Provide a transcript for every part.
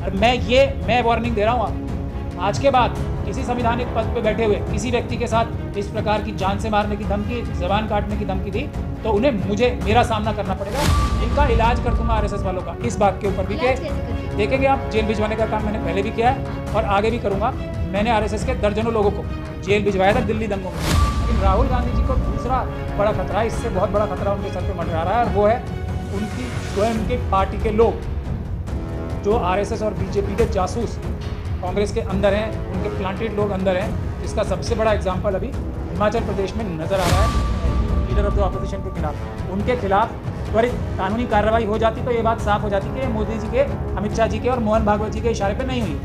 और मैं वार्निंग दे रहा हूँ आज के बाद किसी संवैधानिक पद पे बैठे हुए किसी व्यक्ति के साथ इस प्रकार की जान से मारने की धमकी, जबान काटने की धमकी दी तो उन्हें मेरा सामना करना पड़ेगा। इनका इलाज कर दूंगा आरएसएस वालों का, इस बात के ऊपर भी के देखेंगे आप। जेल भिजवाने का काम मैंने पहले भी किया है और आगे भी करूंगा। मैंने आरएसएस के दर्जनों लोगों को जेल भिजवाया था दिल्ली दंगों में। लेकिन राहुल गांधी जी को दूसरा बड़ा खतरा है, इससे बहुत बड़ा खतरा उनके सर पे मंडरा रहा है, और वो है उनकी स्वयं की पार्टी के लोग जो आरएसएस और बीजेपी के जासूस कांग्रेस के अंदर हैं, उनके प्लांटेड लोग अंदर हैं। इसका सबसे बड़ा एग्जाम्पल अभी हिमाचल प्रदेश में नज़र आ रहा है। लीडर ऑफ द ऑपोजिशन के खिलाफ, उनके खिलाफ त्वरित कानूनी कार्रवाई हो जाती तो ये बात साफ हो जाती कि मोदी जी के, अमित शाह जी के और मोहन भागवत जी के इशारे पे नहीं हुई,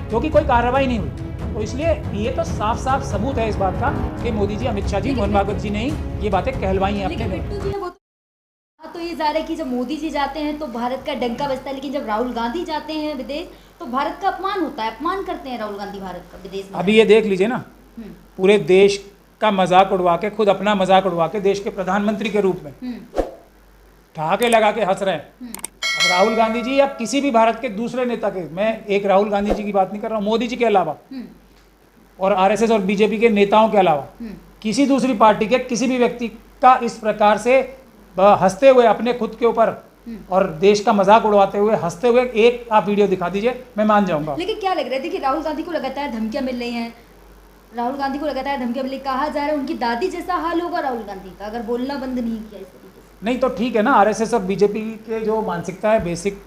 क्योंकि कोई कार्रवाई नहीं हुई। तो इसलिए ये तो साफ साफ सबूत है इस बात का कि मोदी जी, अमित शाह जी, मोहन भागवत जी ने ही ये बातें कहलवाई हैं अपने में। तो ये जा रहा है कि जब मोदी जी जाते हैं तो भारत का डंका बजता है, लेकिन जब राहुल गांधी जाते हैं विदेश तो भारत का अपमान होता है, अपमान करते हैं राहुल गांधी भारत का विदेश में। अभी ये देख लीजिए ना, पूरे देश का मजाक उड़वा के, खुद अपना मजाक उड़वा के देश के प्रधानमंत्री के रूप में ठहाके लगा के हंस रहे हैं। अब राहुल गांधी जी या किसी भी भारत के दूसरे नेता के, मैं एक राहुल गांधी जी की बात नहीं कर रहा हूँ, मोदी जी के अलावा और आरएसएस और बीजेपी के नेताओं के अलावा किसी दूसरी पार्टी के किसी भी व्यक्ति का इस प्रकार से हंसते हुए अपने खुद के ऊपर और देश का मजाक उड़वाते हुए हंसते हुए एक आप वीडियो दिखा दीजिए, मैं मान जाऊंगा। लेकिन क्या लग रहा है, देखिए राहुल गांधी को लगातार धमकियां मिल रही हैं, राहुल गांधी को लगातार धमकियां मिल रही, कहा जा रहा है उनकी दादी जैसा हाल होगा राहुल गांधी का अगर बोलना बंद नहीं किया इस तरीके से। नहीं तो ठीक है ना, आरएसएस और बीजेपी के जो मानसिकता है बेसिक,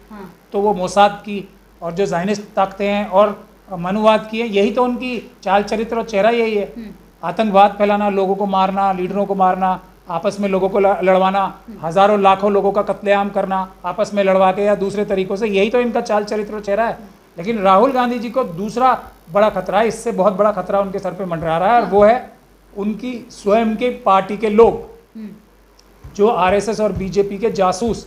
तो वो मोसाद की और जो ज़ायनिस्ट ताकतें हैं और मनुवाद की है, यही तो उनकी चाल चरित्र और चेहरा यही है। आतंकवाद फैलाना, लोगों को मारना, लीडरों को मारना, आपस में लोगों को लड़वाना, हजारों लाखों लोगों का कत्लेआम करना आपस में लड़वा के या दूसरे तरीकों से, यही तो इनका चाल चरित्र और चेहरा है। लेकिन राहुल गांधी जी को दूसरा बड़ा खतरा है, इससे बहुत बड़ा खतरा उनके सर पे मंडरा रहा है, और वो है उनकी स्वयं के पार्टी के लोग जो आरएसएस और बीजेपी के जासूस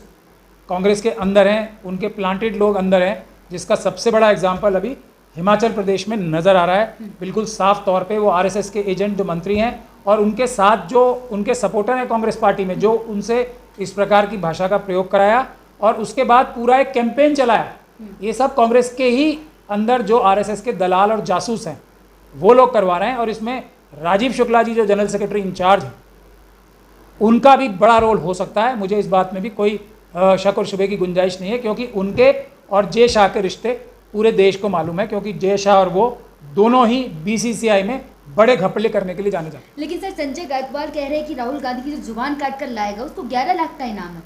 कांग्रेस के अंदर हैं, उनके प्लांटेड लोग अंदर हैं, जिसका सबसे बड़ा एग्जाम्पल अभी हिमाचल प्रदेश में नज़र आ रहा है। बिल्कुल साफ तौर पे वो आरएसएस के एजेंट जो मंत्री हैं और उनके साथ जो उनके सपोर्टर हैं कांग्रेस पार्टी में, जो उनसे इस प्रकार की भाषा का प्रयोग कराया और उसके बाद पूरा एक कैंपेन चलाया, ये सब कांग्रेस के ही अंदर जो आरएसएस के दलाल और जासूस हैं वो लोग करवा रहे हैं। और इसमें राजीव शुक्ला जी जो जनरल सेक्रेटरी इंचार्ज हैं, उनका भी बड़ा रोल हो सकता है। मुझे इस बात में भी कोई शक और शुबे की गुंजाइश नहीं है, क्योंकि उनके और जय शाह के रिश्ते पूरे देश को मालूम है, क्योंकि जय शाह और वो दोनों ही बीसीसीआई में बड़े घपले करने के लिए जाने जाते हैं। लेकिन सर संजय गायकवाड़ कह रहे हैं कि राहुल गांधी की जो जुबान काट कर लाएगा उसको 11 लाख का इनाम है।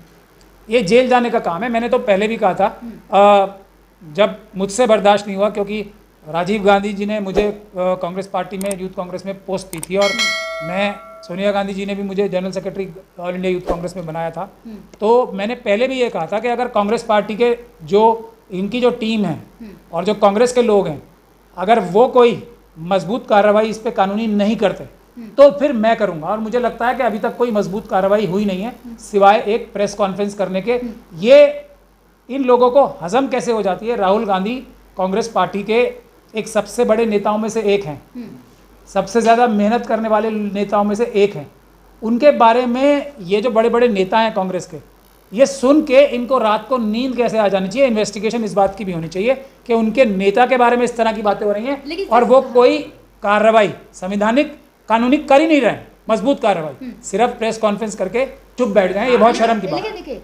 ये जेल जाने का काम है। मैंने तो पहले भी कहा था, जब मुझसे बर्दाश्त नहीं हुआ, क्योंकि राजीव गांधी जी ने मुझे कांग्रेस पार्टी में, यूथ कांग्रेस में पोस्ट दी थी, और मैं, सोनिया गांधी जी ने भी मुझे general secretary all India youth Congress में बनाया था। तो मैंने पहले भी ये कहा था कि अगर कांग्रेस पार्टी के जो इनकी जो टीम है और जो कांग्रेस के लोग हैं, अगर वो कोई मजबूत कार्रवाई इस पे कानूनी नहीं करते तो फिर मैं करूंगा। और मुझे लगता है कि अभी तक कोई मजबूत कार्रवाई हुई नहीं है, सिवाय एक प्रेस कॉन्फ्रेंस करने के। ये इन लोगों को हजम कैसे हो जाती है? राहुल गांधी कांग्रेस पार्टी के एक सबसे बड़े नेताओं में से एक हैं, सबसे ज़्यादा मेहनत करने वाले नेताओं में से एक हैं। उनके बारे में ये जो बड़े बड़े नेता हैं कांग्रेस के, ये सुन के इनको रात को नींद कैसे आ जानी चाहिए। इन्वेस्टिगेशन इस बात की भी होनी चाहिए कि उनके नेता के बारे में इस तरह की बातें हो रही हैं और वो कोई कार्रवाई संवैधानिक कानूनी कर ही नहीं रहे, मजबूत कार्रवाई, सिर्फ प्रेस कॉन्फ्रेंस करके चुप बैठ जाए। ये बहुत शर्म की बात है।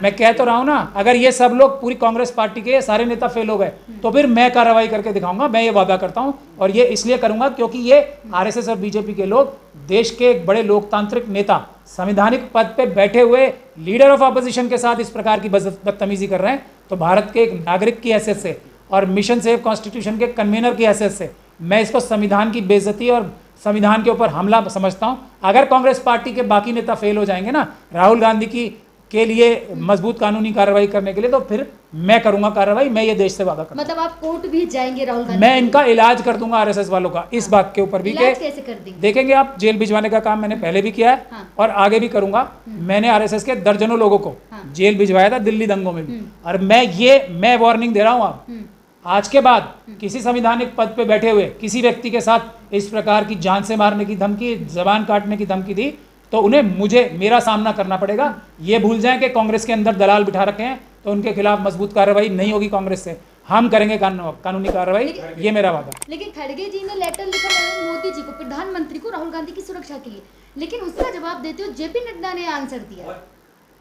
मैं कह तो रहा हूँ ना, अगर ये सब लोग, पूरी कांग्रेस पार्टी के सारे नेता फेल हो गए तो फिर मैं कार्रवाई करके दिखाऊंगा। मैं ये वादा करता हूँ, और ये इसलिए करूंगा क्योंकि ये आरएसएस और बीजेपी के लोग देश के एक बड़े लोकतांत्रिक नेता, संवैधानिक पद पे बैठे हुए लीडर ऑफ अपोजिशन के साथ इस प्रकार की बदतमीजी कर रहे हैं। तो भारत के एक नागरिक की हैसियत से और मिशन सेव कॉन्स्टिट्यूशन के कन्वीनर की हैसियत से मैं इसको संविधान की बेइज्जती और संविधान के ऊपर हमला समझता हूं। अगर कांग्रेस पार्टी के बाकी नेता फेल हो जाएंगे ना राहुल गांधी की के लिए मजबूत कानूनी कार्रवाई करने के लिए, तो फिर मैं करूंगा कार्रवाई। मैं ये देश से वादा करता हूं। मतलब आप कोर्ट भी जाएंगे राहुल गांधी? मैं इनका इलाज कर दूंगा आरएसएस वालों का, इस बात के ऊपर भी इलाज कैसे कर देंगे? देखेंगे आप। जेल भिजवाने का काम मैंने पहले भी किया है और आगे भी करूंगा। मैंने आरएसएस के दर्जनों लोगों को जेल भिजवाया था दिल्ली दंगों में भी। और मैं वार्निंग दे रहा हूँ आज के बाद किसी संवैधानिक पद पे बैठे हुए किसी व्यक्ति के साथ इस प्रकार की जान से मारने की धमकी, जबान काटने की धमकी दी तो उन्हें मेरा सामना करना पड़ेगा। ये भूल जाएं कि कांग्रेस के अंदर दलाल बिठा रखे हैं, तो उनके खिलाफ मजबूत कार्रवाई नहीं होगी कांग्रेस से। हम करेंगे कानूनी कार्रवाई, ये मेरा वादा। लेकिन खड़गे जी ने लेटर लिखा नरेंद्र मोदी जी को, प्रधानमंत्री को, राहुल गांधी की सुरक्षा के लिए, लेकिन उसका जवाब देते हो जेपी नड्डा ने आंसर दिया।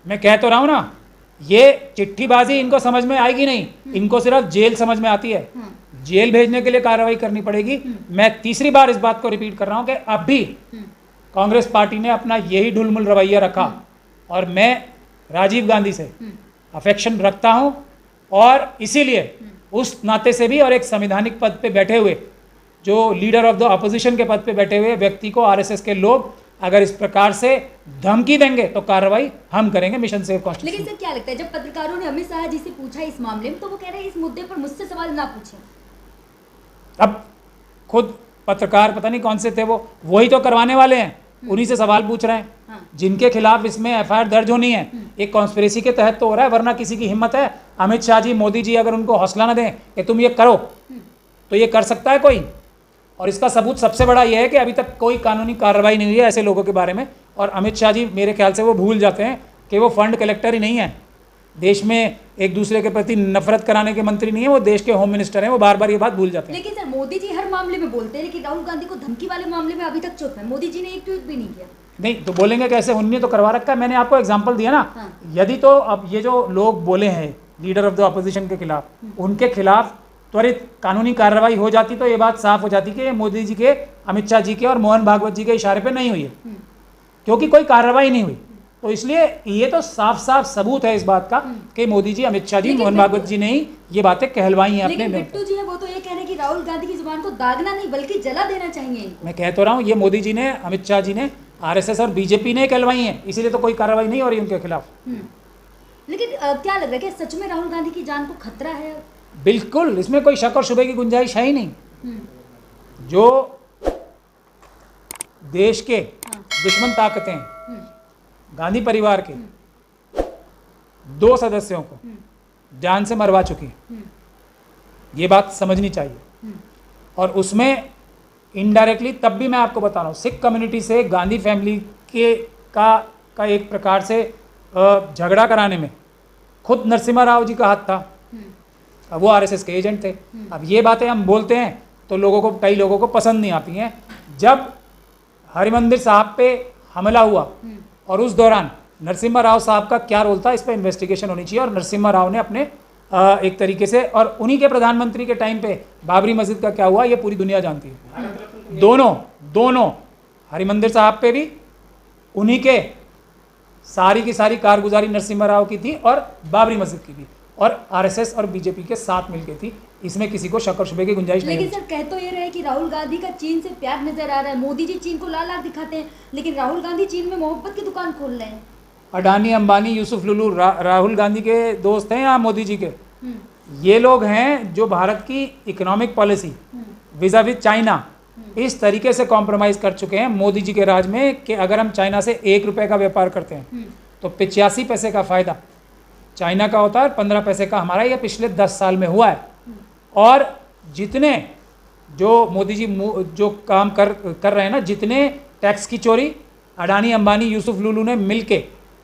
मैं कह तो रहा हूँ ना, ये चिट्ठीबाजी इनको समझ में आएगी नहीं, इनको सिर्फ जेल समझ में आती है। जेल भेजने के लिए कार्रवाई करनी पड़ेगी। मैं तीसरी बार इस बात को रिपीट कर रहा हूँ कि अब भी कांग्रेस पार्टी ने अपना यही ढुलमुल रवैया रखा, और मैं राजीव गांधी से अफेक्शन रखता हूँ, और इसीलिए उस नाते से भी, और एक संवैधानिक पद पे बैठे हुए, जो लीडर ऑफ द अपोजिशन के पद पे बैठे हुए व्यक्ति को आरएसएस के लोग अगर इस प्रकार से धमकी देंगे तो कार्रवाई हम करेंगे मिशन सेव कॉन्स्टिट्यूशन। लेकिन सर क्या लगता है, जब पत्रकारों ने अमित शाह जी से पूछा इस मामले में, तो वो कह रहे हैं इस मुद्दे पर मुझसे सवाल ना पूछें। अब खुद पत्रकार पता नहीं कौन से थे, वो वही तो करवाने वाले हैं, उन्हीं से सवाल पूछ रहे हैं। जिनके खिलाफ इसमें एफआईआर दर्ज होनी है, एक कॉन्स्पिरेसी के तहत तो हो रहा है, वरना किसी की हिम्मत है? अमित शाह जी, मोदी जी अगर उनको हौसला न दें कि तुम ये करो, तो ये कर सकता है कोई? और इसका सबूत सबसे बड़ा यह है कि अभी तक कोई कानूनी कार्रवाई नहीं हुई है ऐसे लोगों के बारे में। और अमित शाह जी मेरे ख्याल से वो भूल जाते हैं कि वो फंड कलेक्टर ही नहीं है, देश में एक दूसरे के प्रति नफरत कराने के मंत्री नहीं है, वो देश के होम मिनिस्टर हैं। वो बार बार ये बात भूल जाते हैं। लेकिन सर मोदी जी हर मामले में बोलते हैं, लेकिन राहुल गांधी को धमकी वाले मामले में अभी तक चुप है। मोदी जी ने एक ट्वीट भी नहीं किया। नहीं तो बोलेंगे कैसे, उन्होंने तो करवा रखा है। मैंने आपको एग्जांपल दिया ना। यदि तो अब ये जो लोग बोले हैं लीडर ऑफ द अपोजिशन के खिलाफ, उनके खिलाफ त्वरित कानूनी कार्रवाई हो जाती तो ये बात साफ हो जाती कि ये मोदी जी के, अमित शाह जी के और मोहन भागवत जी के इशारे पे नहीं हुई है, क्योंकि कोई कार्रवाई नहीं हुई। तो इसलिए ये तो साफ साफ सबूत है इस बात का कि मोदी जी, अमित शाह जी, मोहन भागवत जी ने ही ये बातें कहलवाई हैं अपने। बिट्टू जी है वो तो ये कह रहे हैं कि राहुल गांधी की जुबान को दागना नहीं बल्कि जला देना चाहिए। मैं कह तो रहा हूँ, ये मोदी जी ने, अमित शाह जी ने, आरएसएस और बीजेपी ने कहलवाई हैं, इसीलिए तो कोई कार्रवाई नहीं हो रही उनके खिलाफ। लेकिन क्या लग रहा है कि सच में राहुल गांधी की जान को खतरा है? बिल्कुल, इसमें कोई शक और शुबे की गुंजाइश है ही नहीं। जो देश के दुश्मन ताकतें, गांधी परिवार के 2 सदस्यों को जान से मरवा चुकी, ये बात समझनी चाहिए। और उसमें इनडायरेक्टली, तब भी मैं आपको बता रहा हूँ, सिख कम्युनिटी से गांधी फैमिली के का एक प्रकार से झगड़ा कराने में खुद नरसिम्हा राव जी का हाथ था। अब वो आरएसएस के एजेंट थे। अब ये बातें हम बोलते हैं तो लोगों को, कई लोगों को पसंद नहीं आती हैं। जब हरिमंदिर साहब पे हमला हुआ और उस दौरान नरसिम्हा राव साहब का क्या रोल था, इस पर इन्वेस्टिगेशन होनी चाहिए। और नरसिम्हा राव ने अपने एक तरीके से, और उन्हीं के प्रधानमंत्री के टाइम पे बाबरी मस्जिद का क्या हुआ ये पूरी दुनिया जानती है। दोनों हरिमंदिर साहब पे भी उन्हीं के सारी की सारी कारगुजारी नरसिम्हा राव की थी और बाबरी मस्जिद की भी, और आरएसएस और बीजेपी के साथ मिलकर थी। इसमें किसी को शक और शुबे की गुंजाइश नहीं है। लेकिन सर कह तो ये रहे कि राहुल गांधी का चीन से प्यार नजर आ रहा है। मोदी जी चीन को लाल आंख दिखाते हैं, लेकिन राहुल गांधी चीन में मोहब्बत की दुकान खोल रहे हैं। अडानी, अंबानी, यूसुफ लुलू राहुल गांधी के दोस्त हैं या मोदी जी के? ये लोग हैं जो भारत की economic policy vis a vis China इस तरीके से कॉम्प्रोमाइज़ कर चुके हैं मोदी जी के राज में कि अगर हम चाइना से 1 रुपये का व्यापार करते हैं तो 85 पैसे का फ़ायदा चाइना का होता है, 15 पैसे का हमारा। ये पिछले 10 साल में हुआ है। और जितने जो मोदी जी जो काम कर रहे हैं ना, जितने टैक्स की चोरी अडानी, अंबानी, यूसुफ लुलू ने मिलके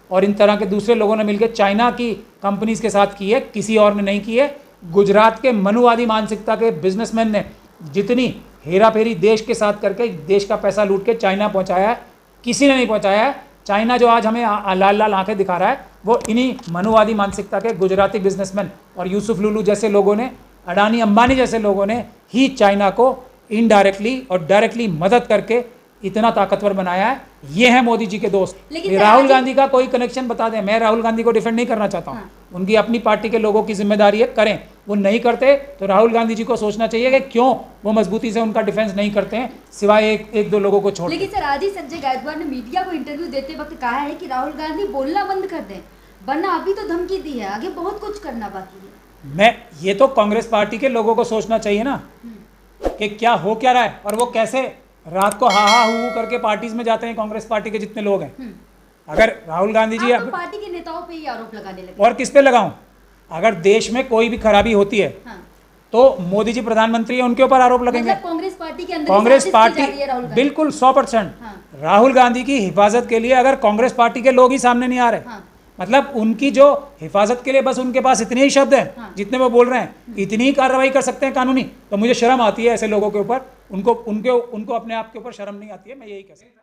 और इन तरह के दूसरे लोगों ने मिलके चाइना की कंपनीज के साथ की है, किसी और ने नहीं की है। गुजरात के मनुवादी मानसिकता के बिजनेसमैन ने जितनी हेरा फेरी देश के साथ करके देश का पैसा लूट के चाइना पहुंचाया है, किसी ने नहीं पहुंचाया है। चाइना जो आज हमें लाल लाल आंखें दिखा रहा है, वो इन्हीं मनुवादी मानसिकता के गुजराती बिजनेसमैन और यूसुफ लुलू जैसे लोगों ने, अडानी, अंबानी जैसे लोगों ने ही चाइना को इनडायरेक्टली और डायरेक्टली मदद करके इतना ताकतवर बनाया है। ये है मोदी जी के दोस्त। राहुल गांधी का कोई कनेक्शन बता दें। मैं राहुल गांधी को डिफेंड नहीं करना चाहता हूँ, उनकी अपनी पार्टी के लोगों की जिम्मेदारी है, करें। वो नहीं करते तो राहुल गांधी जी को सोचना चाहिए कि क्यों वो मजबूती से उनका डिफेंस नहीं करते हैं, सिवाय एक दो लोगों को छोड़। लेकिन सर आज ही संजय गायकवाड़ ने मीडिया को इंटरव्यू देते वक्त कहा है कि राहुल गांधी बोलना बंद कर दें, वरना अभी तो धमकी दी है, आगे बहुत कुछ करना बाकी है। ये तो कांग्रेस पार्टी के लोगों को सोचना चाहिए ना कि क्या हो क्या रहा है, और वो कैसे रात को हा हू करके पार्टीज में जाते हैं कांग्रेस पार्टी के जितने लोग हैं। अगर राहुल गांधी जी तो पार्टी के नेताओं पे ही आरोप लगाने लगे। और किस पे लगाऊं? अगर देश में कोई भी खराबी होती है तो मोदी जी प्रधानमंत्री है, उनके ऊपर आरोप लगेंगे। मतलब कांग्रेस पार्टी के अंदर कांग्रेस पार्टी बिल्कुल 100%। राहुल गांधी की हिफाजत के लिए अगर कांग्रेस पार्टी के लोग ही सामने नहीं आ रहे मतलब उनकी जो हिफाजत के लिए बस उनके पास इतने ही शब्द हैं, हाँ। जितने वो बोल रहे हैं, इतनी ही कार्रवाई कर सकते हैं कानूनी। तो मुझे शर्म आती है ऐसे लोगों के ऊपर, उनको अपने आप के ऊपर शर्म नहीं आती है, मैं यही कह सकता हूँ।